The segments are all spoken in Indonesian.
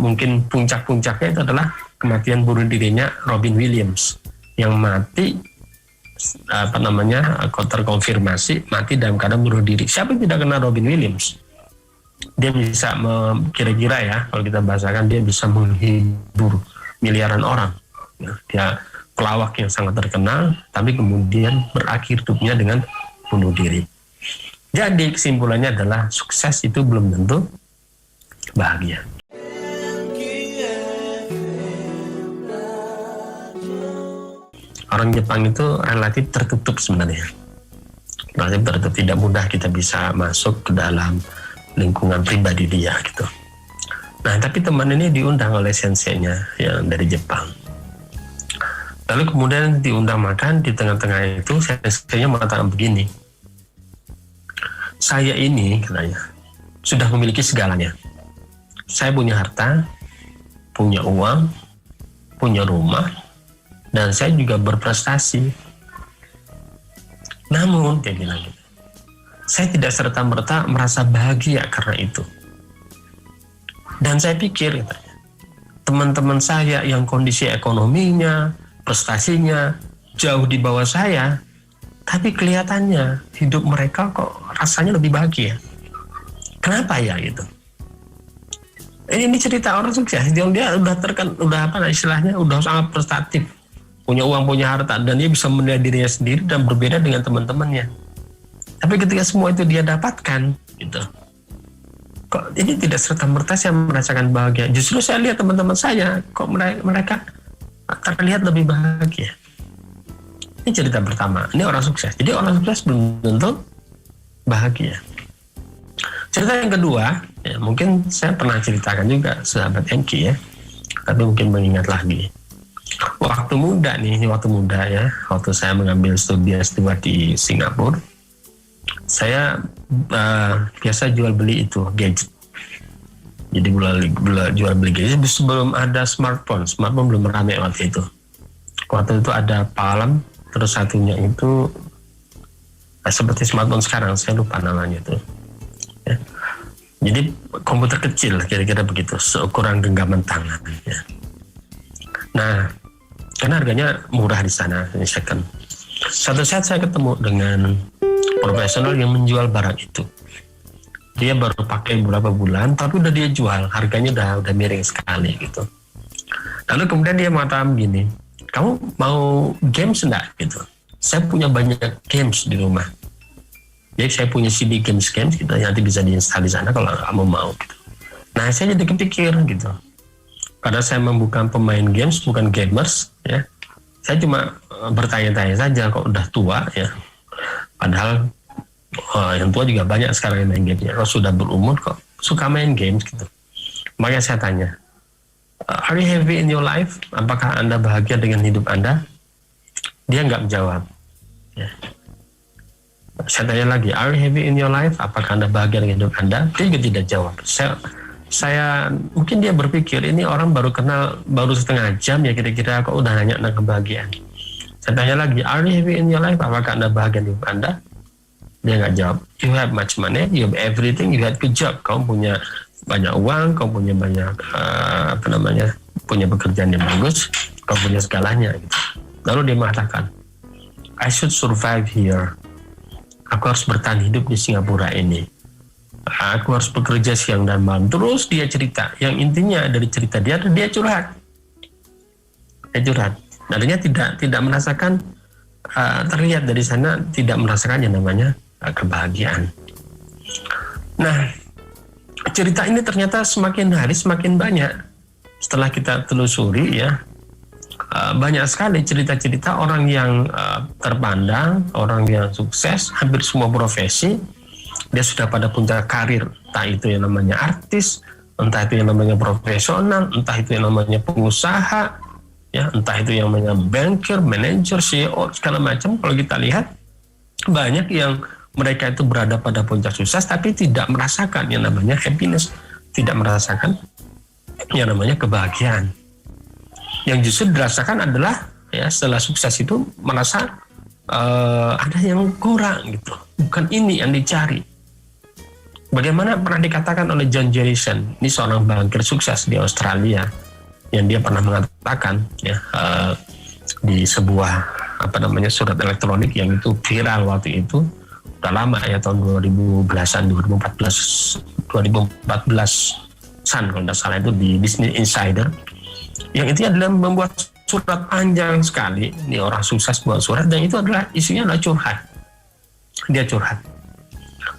mungkin puncak-puncaknya itu adalah kematian bunuh dirinya Robin Williams yang mati terkonfirmasi mati dalam keadaan bunuh diri. Siapa yang tidak kenal Robin Williams? Dia bisa kira-kira ya, kalau kita bahasakan, dia bisa menghibur miliaran orang. Dia pelawak yang sangat terkenal, tapi kemudian berakhir hidupnya dengan bunuh diri. Jadi kesimpulannya adalah sukses itu belum tentu bahagia. Orang Jepang itu relatif tertutup sebenarnya. Relatif tertutup, tidak mudah kita bisa masuk ke dalam lingkungan pribadi dia gitu. Nah, tapi teman ini diundang oleh senseinya yang dari Jepang. Lalu kemudian diundang makan, di tengah-tengah itu senseinya mengatakan begini, saya ini katanya sudah memiliki segalanya. Saya punya harta, punya uang, punya rumah, dan saya juga berprestasi. Namun, dia bilang gitu, saya tidak serta-merta merasa bahagia karena itu. Dan saya pikir, katanya, teman-teman saya yang kondisi ekonominya, prestasinya jauh di bawah saya, tapi kelihatannya hidup mereka kok rasanya lebih bahagia. Kenapa ya gitu? Ini cerita orang sukses. Dia udah sangat prestatif, punya uang, punya harta, dan dia bisa menilai dirinya sendiri dan berbeda dengan teman-temannya. Tapi ketika semua itu dia dapatkan, gitu, kok ini tidak serta-merta saya merasakan bahagia. Justru saya lihat teman-teman saya, kok mereka terlihat lebih bahagia. Ini cerita pertama. Ini orang sukses. Jadi orang sukses belum tentu bahagia. Cerita yang kedua, ya, mungkin saya pernah ceritakan juga sahabat Enki ya, tapi mungkin mengingat lagi. Waktu muda ya, waktu saya mengambil studi S2 di Singapura, saya biasa jual beli itu gadget. Jadi jual beli gadget sebelum ada smartphone belum ramai waktu itu. Waktu itu ada Palm, terus satunya itu seperti smartphone sekarang, saya lupa namanya itu. Ya. Jadi komputer kecil kira-kira begitu, seukuran genggaman tangan. Ya. Nah, karena harganya murah di sana, ini second. Satu saat saya ketemu dengan profesional yang menjual barang itu. Dia baru pakai beberapa bulan, tapi udah dia jual, harganya udah miring sekali gitu. Lalu kemudian dia mengatakan begini, kamu mau games enggak gitu? Saya punya banyak games di rumah. Jadi saya punya CD games gitu, nanti bisa diinstal di sana kalau kamu mau gitu. Nah, saya jadi kepikir gitu. Karena saya bukan pemain games, bukan gamers ya. Saya cuma bertanya-tanya saja, kok udah tua ya. Padahal yang tua juga banyak sekarang yang main game ya. Kalau sudah berumur kok suka main games gitu. Makanya saya tanya, are you happy in your life? Apakah Anda bahagia dengan hidup Anda? Dia nggak menjawab. Ya. Saya tanya lagi, are you happy in your life? Apakah Anda bahagia dengan hidup Anda? Dia juga tidak jawab. Saya mungkin dia berpikir ini orang baru kenal baru setengah jam ya kira-kira kok udah nanya tentang kebahagiaan. Saya tanya lagi, are you happy in your life? Apakah Anda bahagia dengan hidup Anda? Dia nggak jawab. You have much money, you have everything, you had good job. Kamu punya banyak uang, kamu punya banyak punya pekerjaan yang bagus, kamu punya segalanya. Gitu. Lalu dia mengatakan, I should survive here. Aku harus bertahan hidup di Singapura ini. Aku harus bekerja siang dan malam. Terus dia cerita. Yang intinya dari cerita dia curhat. Dia curhat. Artinya tidak merasakan terlihat dari sana tidak merasakan yang namanya kebahagiaan. Nah, cerita ini ternyata semakin hari semakin banyak. Setelah kita telusuri ya, banyak sekali cerita-cerita orang yang terpandang, orang yang sukses, hampir semua profesi, dia sudah pada puncak karir, entah itu yang namanya artis, entah itu yang namanya profesional, entah itu yang namanya pengusaha, ya, entah itu yang namanya banker, manajer, CEO, segala macam. Kalau kita lihat, banyak yang mereka itu berada pada puncak sukses, tapi tidak merasakan yang namanya happiness, tidak merasakan yang namanya kebahagiaan. Yang justru dirasakan adalah ya setelah sukses itu merasa ada yang kurang gitu, bukan ini yang dicari. Bagaimana pernah dikatakan oleh John Jellison, ini seorang bankir sukses di Australia, yang dia pernah mengatakan ya, di sebuah surat elektronik yang itu viral waktu itu, udah lama ya, tahun 2010-an, 2014-an kalau tidak salah, itu di Business Insider, yang itu adalah membuat surat panjang sekali. Ini orang sukses buat surat, dan itu adalah isinya adalah curhat. Dia curhat.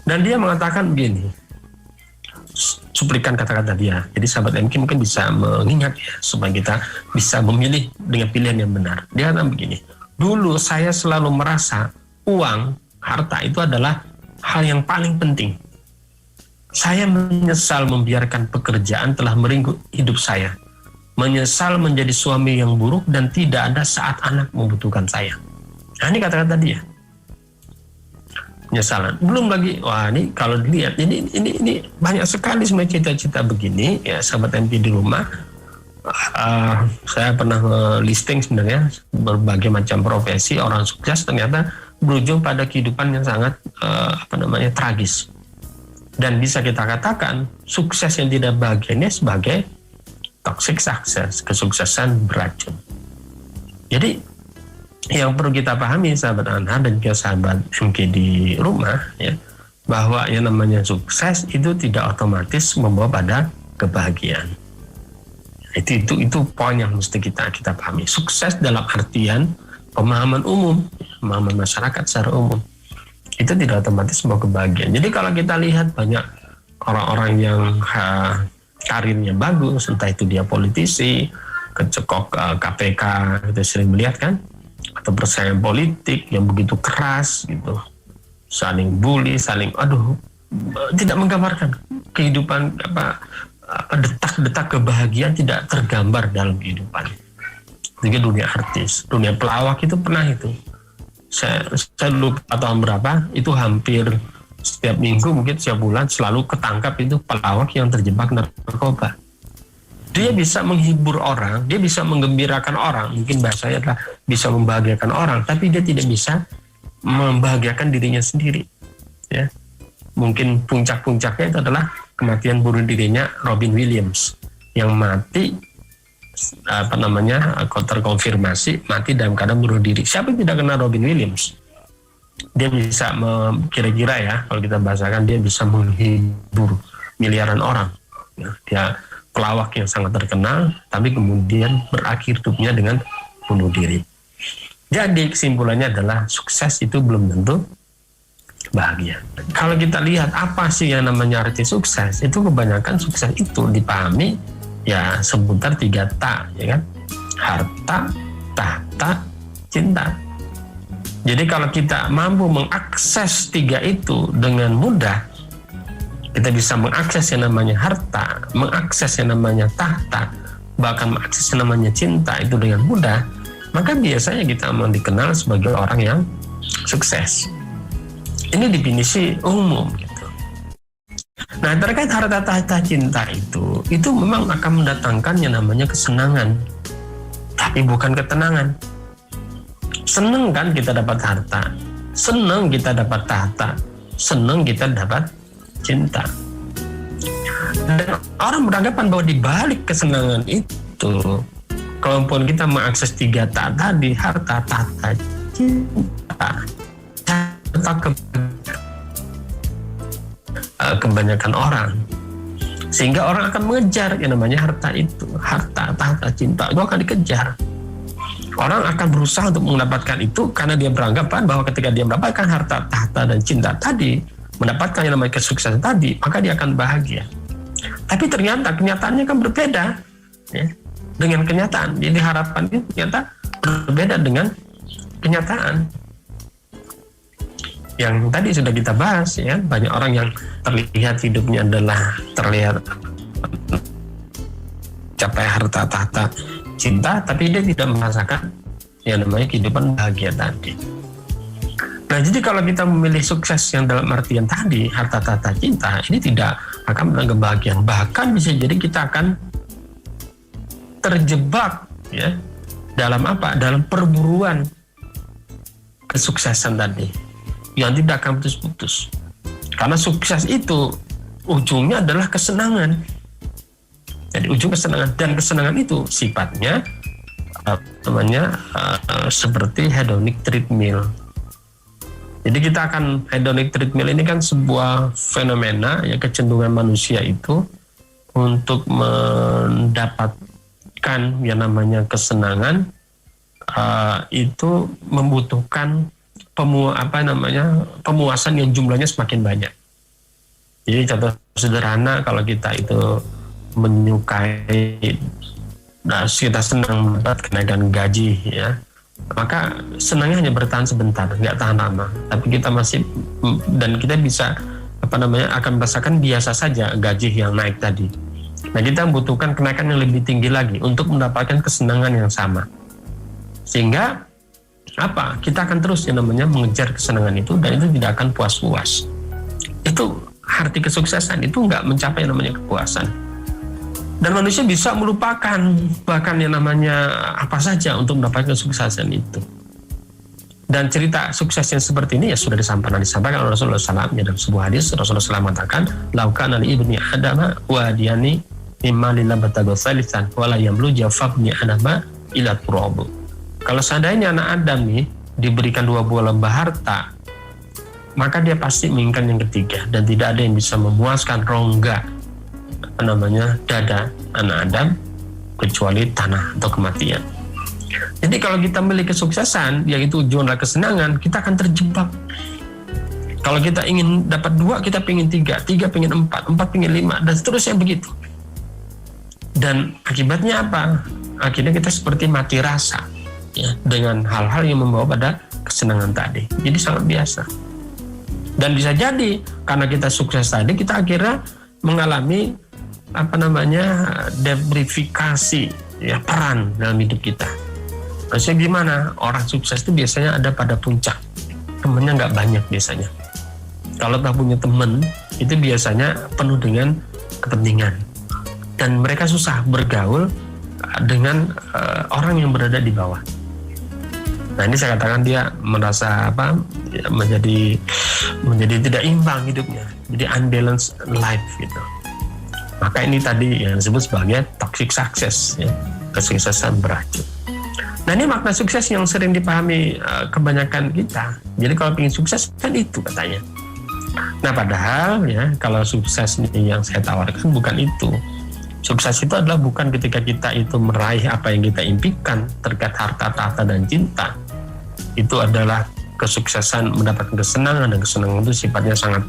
Dan dia mengatakan begini, cuplikan kata-kata dia. Jadi sahabat MK mungkin bisa mengingat ya, supaya kita bisa memilih dengan pilihan yang benar. Dia katakan begini, dulu saya selalu merasa uang, harta itu adalah hal yang paling penting. Saya menyesal membiarkan pekerjaan telah merenggut hidup saya. Menyesal menjadi suami yang buruk dan tidak ada saat anak membutuhkan saya. Nah, ini kata-kata dia. Penyesalan. Belum lagi, wah ini kalau dilihat, ini banyak sekali sebenarnya cita-cita begini ya, sahabat MP di rumah. Saya pernah listing sebenarnya berbagai macam profesi orang sukses, ternyata berujung pada kehidupan yang sangat tragis. Dan bisa kita katakan sukses yang tidak bahagianya sebagai toxic success, kesuksesan beracun. Jadi yang perlu kita pahami sahabat Anhar dan juga sahabat MK di rumah ya, bahwa yang namanya sukses itu tidak otomatis membawa pada kebahagiaan. Itu poin yang mesti kita pahami. Sukses dalam artian pemahaman umum, pemahaman masyarakat secara umum, itu tidak otomatis membawa kebahagiaan. Jadi kalau kita lihat banyak orang-orang yang karirnya bagus, entah itu dia politisi, kecekok KPK, kita sering melihat kan, atau persaingan politik yang begitu keras gitu, saling bully, tidak menggambarkan kehidupan detak-detak kebahagiaan tidak tergambar dalam kehidupan. Juga dunia artis, dunia pelawak itu pernah itu. Saya lupa tahun berapa, itu hampir setiap minggu mungkin setiap bulan selalu ketangkap itu pelawak yang terjebak narkoba. Dia bisa menghibur orang, dia bisa menggembirakan orang, mungkin bahasanya adalah bisa membahagiakan orang, tapi dia tidak bisa membahagiakan dirinya sendiri. Ya, mungkin puncak-puncaknya itu adalah kematian bunuh dirinya Robin Williams yang mati terkonfirmasi mati dalam keadaan bunuh diri. Siapa yang tidak kenal Robin Williams? Dia bisa kira-kira ya, kalau kita bahasakan, dia bisa menghibur miliaran orang. Ya, dia pelawak yang sangat terkenal, tapi kemudian berakhir hidupnya dengan bunuh diri. Jadi kesimpulannya adalah sukses itu belum tentu bahagia. Kalau kita lihat apa sih yang namanya arti sukses, itu kebanyakan sukses itu dipahami ya seputar 3 ta, ya kan? Harta, tahta, cinta. Jadi kalau kita mampu mengakses 3 itu dengan mudah, kita bisa mengakses yang namanya harta, mengakses yang namanya tahta, bahkan mengakses yang namanya cinta itu dengan mudah, maka biasanya kita mau dikenal sebagai orang yang sukses. Ini definisi umum gitu. Nah, terkait harta, tahta, cinta itu memang akan mendatangkan yang namanya kesenangan, tapi bukan ketenangan. Seneng kan kita dapat harta, seneng kita dapat tahta, seneng kita dapat cinta. Dan orang beranggapan bahwa di balik kesenangan itu, kalaupun kita mengakses 3 ta tadi, harta, tahta, cinta, kebanyakan orang, sehingga orang akan mengejar yang namanya harta itu, harta, tahta, cinta itu akan dikejar. Orang akan berusaha untuk mendapatkan itu karena dia beranggapan bahwa ketika dia mendapatkan harta, tahta, dan cinta tadi, mendapatkan yang namanya kesuksesan tadi, maka dia akan bahagia. Tapi ternyata kenyataannya kan berbeda ya, dengan kenyataan. Jadi harapan itu ternyata berbeda dengan kenyataan. Yang tadi sudah kita bahas ya, banyak orang yang terlihat hidupnya adalah capai harta, tahta, cinta, tapi dia tidak merasakan yang namanya kehidupan bahagia tadi. Nah, jadi kalau kita memilih sukses yang dalam artian tadi, harta, tahta, cinta, ini tidak akan mendatangkan kebahagiaan. Bahkan bisa jadi kita akan terjebak ya dalam apa? Dalam perburuan kesuksesan tadi yang tidak akan putus-putus. Karena sukses itu ujungnya adalah kesenangan. Jadi ujung kesenangan, dan kesenangan itu sifatnya seperti hedonic treadmill. Jadi kita akan, hedonic treadmill ini kan sebuah fenomena ya, kecenderungan manusia itu untuk mendapatkan yang namanya kesenangan itu membutuhkan pemuasan yang jumlahnya semakin banyak. Jadi contoh sederhana, kalau kita itu menyukai, kita senang mendapat kenaikan gaji ya, maka senangnya hanya bertahan sebentar, nggak tahan lama. Tapi kita masih, dan kita bisa akan merasakan biasa saja gaji yang naik tadi. Nah, kita membutuhkan kenaikan yang lebih tinggi lagi untuk mendapatkan kesenangan yang sama. Sehingga kita akan terus yang namanya mengejar kesenangan itu, dan itu tidak akan puas-puas. Itu arti kesuksesan, itu nggak mencapai yang namanya kepuasan. Dan manusia bisa melupakan bahkan yang namanya apa saja untuk mendapatkan kesuksesan itu. Dan cerita sukses yang seperti ini ya sudah disampaikan oleh Rasulullah SAW dalam sebuah hadis. Rasulullah SAW mengatakan, laukan ali ibni adama wa diyani mimma lillah batago salisan wala yamlu jafabni adama ila turabu. Kalau seandainya anak Adam nih diberikan 2 buah lembah harta, maka dia pasti menginginkan yang ketiga, dan tidak ada yang bisa memuaskan rongga dada anak Adam kecuali tanah atau kematian. Jadi kalau kita memiliki kesuksesan, yaitu ujung adalah kesenangan, kita akan terjebak. Kalau kita ingin dapat 2, kita pengen 3, 3 pengen 4, 4 pengen 5, dan seterusnya begitu. Dan akibatnya apa? Akhirnya kita seperti mati rasa ya, dengan hal-hal yang membawa pada kesenangan tadi. Jadi sangat biasa. Dan bisa jadi karena kita sukses tadi, kita akhirnya mengalami deprivifikasi ya, peran dalam hidup kita. Maksudnya gimana? Orang sukses itu biasanya ada pada puncak, temennya nggak banyak biasanya. Kalau tak punya temen, itu biasanya penuh dengan kepentingan, dan mereka susah bergaul dengan orang yang berada di bawah. Nah, ini saya katakan dia merasa menjadi tidak imbang hidupnya, jadi unbalanced life gitu. Maka ini tadi yang disebut sebagai toxic success ya, kesuksesan beracun. Nah, ini makna sukses yang sering dipahami kebanyakan kita. Jadi kalau ingin sukses kan itu katanya. Nah, padahal ya, kalau sukses ini yang saya tawarkan bukan itu. Sukses itu adalah bukan ketika kita itu meraih apa yang kita impikan terkait harta, tahta, dan cinta. Itu adalah kesuksesan mendapatkan kesenangan, dan kesenangan itu sifatnya sangat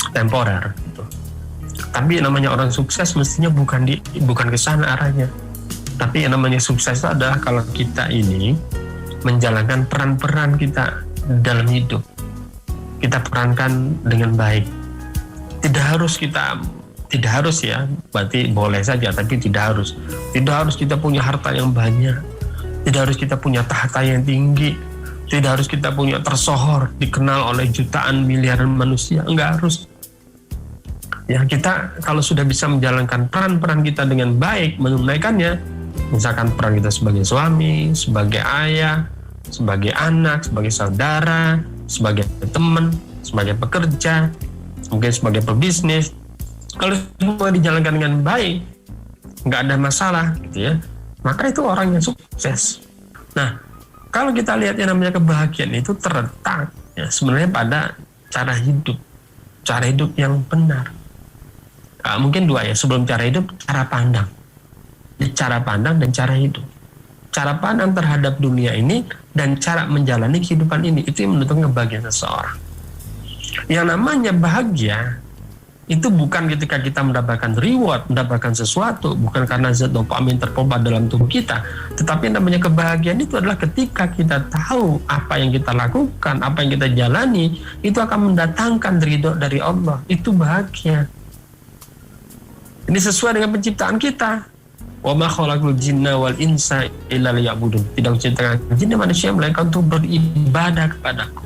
temporer gitu. Tapi yang namanya orang sukses mestinya bukan ke sana arahnya. Tapi yang namanya sukses itu adalah kalau kita ini menjalankan peran-peran kita dalam hidup. Kita perankan dengan baik. Tidak harus ya, berarti boleh saja, tapi tidak harus. Tidak harus kita punya harta yang banyak. Tidak harus kita punya tahta yang tinggi. Tidak harus kita punya tersohor, dikenal oleh jutaan miliaran manusia. Enggak harus. Ya, kita kalau sudah bisa menjalankan peran-peran kita dengan baik, menunaikannya, misalkan peran kita sebagai suami, sebagai ayah, sebagai anak, sebagai saudara, sebagai teman, sebagai pekerja, mungkin sebagai pebisnis, kalau semua dijalankan dengan baik, nggak ada masalah gitu ya, maka itu orang yang sukses. Nah, kalau kita lihat yang namanya kebahagiaan itu terletak ya, sebenarnya pada cara hidup yang benar. Mungkin 2 ya, sebelum cara hidup, cara pandang. Cara pandang dan cara hidup. Cara pandang terhadap dunia ini dan cara menjalani kehidupan ini, itu yang menentukan kebahagiaan seseorang. Yang namanya bahagia itu bukan ketika kita mendapatkan reward, mendapatkan sesuatu, bukan karena zat dopamin terpompa dalam tubuh kita, tetapi yang namanya kebahagiaan itu adalah ketika kita tahu apa yang kita lakukan, apa yang kita jalani, itu akan mendatangkan ridho dari Allah. Itu bahagia. Ini sesuai dengan penciptaan kita. Wa ma khalaqul jinna wal insa illa liya'budun. Tidak menciptakan jin dan manusia melainkan untuk beribadah kepadaku.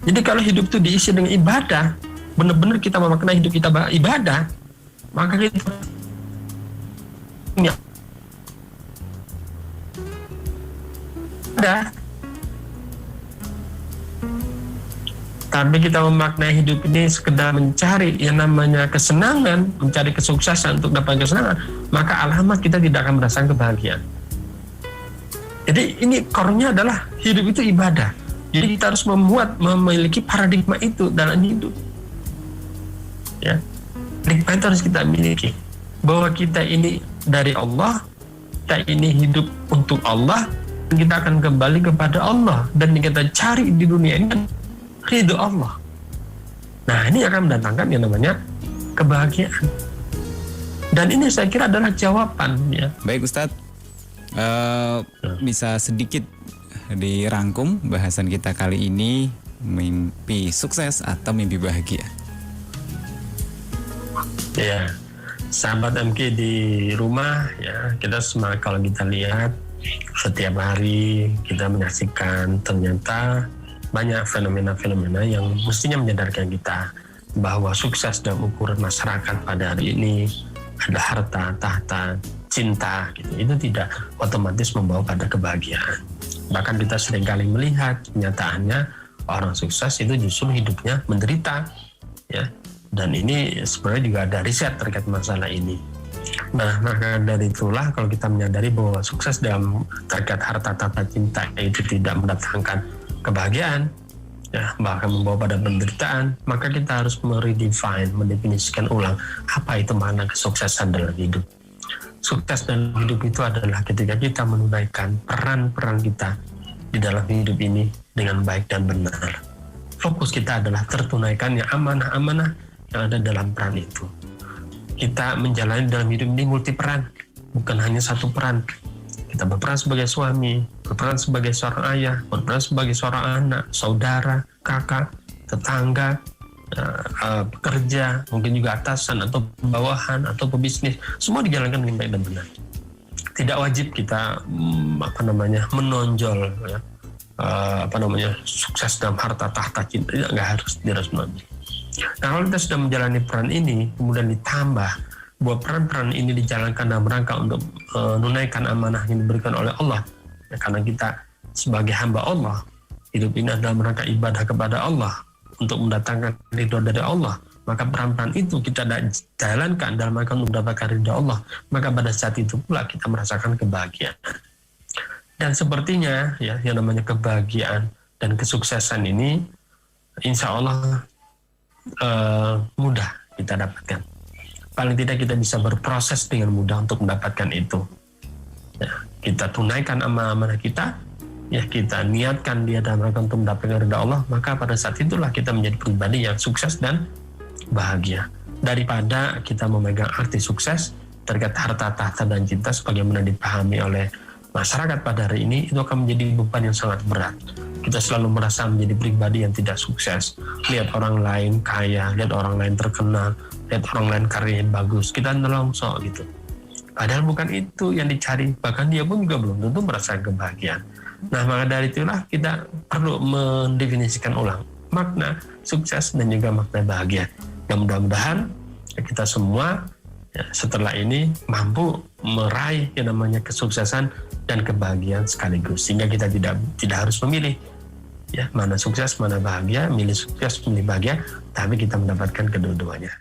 Jadi kalau hidup itu diisi dengan ibadah, benar-benar kita memaknai hidup kita ibadah, maka kita ada. tapi kita memaknai hidup ini sekedar mencari yang namanya kesenangan, mencari kesuksesan untuk dapat kesenangan, maka alamat kita tidak akan merasakan kebahagiaan. Jadi ini core-nya adalah hidup itu ibadah. Jadi kita harus memiliki paradigma itu dalam hidup. Ya, paradigma itu harus kita miliki. Bahwa kita ini dari Allah, kita ini hidup untuk Allah, dan kita akan kembali kepada Allah. Dan yang kita cari di dunia ini ridho Allah. Nah, ini akan mendatangkan yang namanya kebahagiaan. Dan ini saya kira adalah jawaban, ya. Baik Ustadz, bisa sedikit dirangkum bahasan kita kali ini, mimpi sukses atau mimpi bahagia? Ya, sahabat MK di rumah, ya, kita semangat. Kalau kita lihat setiap hari kita menyaksikan ternyata banyak fenomena-fenomena yang mestinya menyadarkan kita bahwa sukses dalam ukuran masyarakat pada hari ini ada harta, tahta, cinta, gitu. Itu tidak otomatis membawa pada kebahagiaan. Bahkan kita seringkali melihat kenyataannya orang sukses itu justru hidupnya menderita, ya. Dan ini sebenarnya juga ada riset terkait masalah ini. Nah, maka dari itulah kalau kita menyadari bahwa sukses dalam terkait harta, tahta, cinta itu tidak mendatangkan kebahagiaan, ya, bahkan membawa pada penderitaan, maka kita harus mendefinisikan ulang apa itu makna kesuksesan dalam hidup. Sukses dalam hidup itu adalah ketika kita menunaikan peran-peran kita di dalam hidup ini dengan baik dan benar. Fokus kita adalah tertunaikannya amanah-amanah yang ada dalam peran itu. Kita menjalani dalam hidup ini multi peran, bukan hanya satu peran. Kita berperan sebagai suami, berperan sebagai seorang ayah, berperan sebagai seorang anak, saudara, kakak, tetangga, pekerja, mungkin juga atasan atau bawahan atau pebisnis. Semua dijalankan dengan baik dan benar. Tidak wajib kita menonjol, ya, sukses dalam harta, tahta, cinta. Nggak harus, tidak harus menonjol. Nah, kalau kita sudah menjalani peran ini, kemudian ditambah bahwa peran-peran ini dijalankan dalam rangka untuk menunaikan amanah yang diberikan oleh Allah, ya, karena kita sebagai hamba Allah, hidup ini adalah rangka ibadah kepada Allah untuk mendatangkan ridho dari Allah, maka peran-peran itu kita jalankan dalam rangka untuk mendapatkan ridho Allah, maka pada saat itu pula kita merasakan kebahagiaan. Dan sepertinya, ya, yang namanya kebahagiaan dan kesuksesan ini insya Allah mudah kita dapatkan. Paling tidak kita bisa berproses dengan mudah untuk mendapatkan itu. Ya, kita tunaikan amanah kita, ya, kita niatkan dia dalam rangka untuk mendapatkan ridha Allah, maka pada saat itulah kita menjadi pribadi yang sukses dan bahagia. Daripada kita memegang arti sukses terkait harta, tahta, dan cinta sebagaimana dipahami oleh masyarakat pada hari ini, itu akan menjadi beban yang sangat berat. Kita selalu merasa menjadi pribadi yang tidak sukses. Lihat orang lain kaya, lihat orang lain terkenal, lihat orang lain karyanya bagus, kita nelongso gitu. Padahal bukan itu yang dicari, bahkan dia pun juga belum tentu merasa kebahagiaan. Nah, maka dari itulah kita perlu mendefinisikan ulang makna sukses dan juga makna bahagia. Dan mudah-mudahan kita semua, ya, setelah ini mampu meraih yang namanya kesuksesan dan kebahagiaan sekaligus, sehingga kita tidak harus memilih, ya, mana sukses mana bahagia, milih sukses milih bahagia, tapi kita mendapatkan kedua-duanya.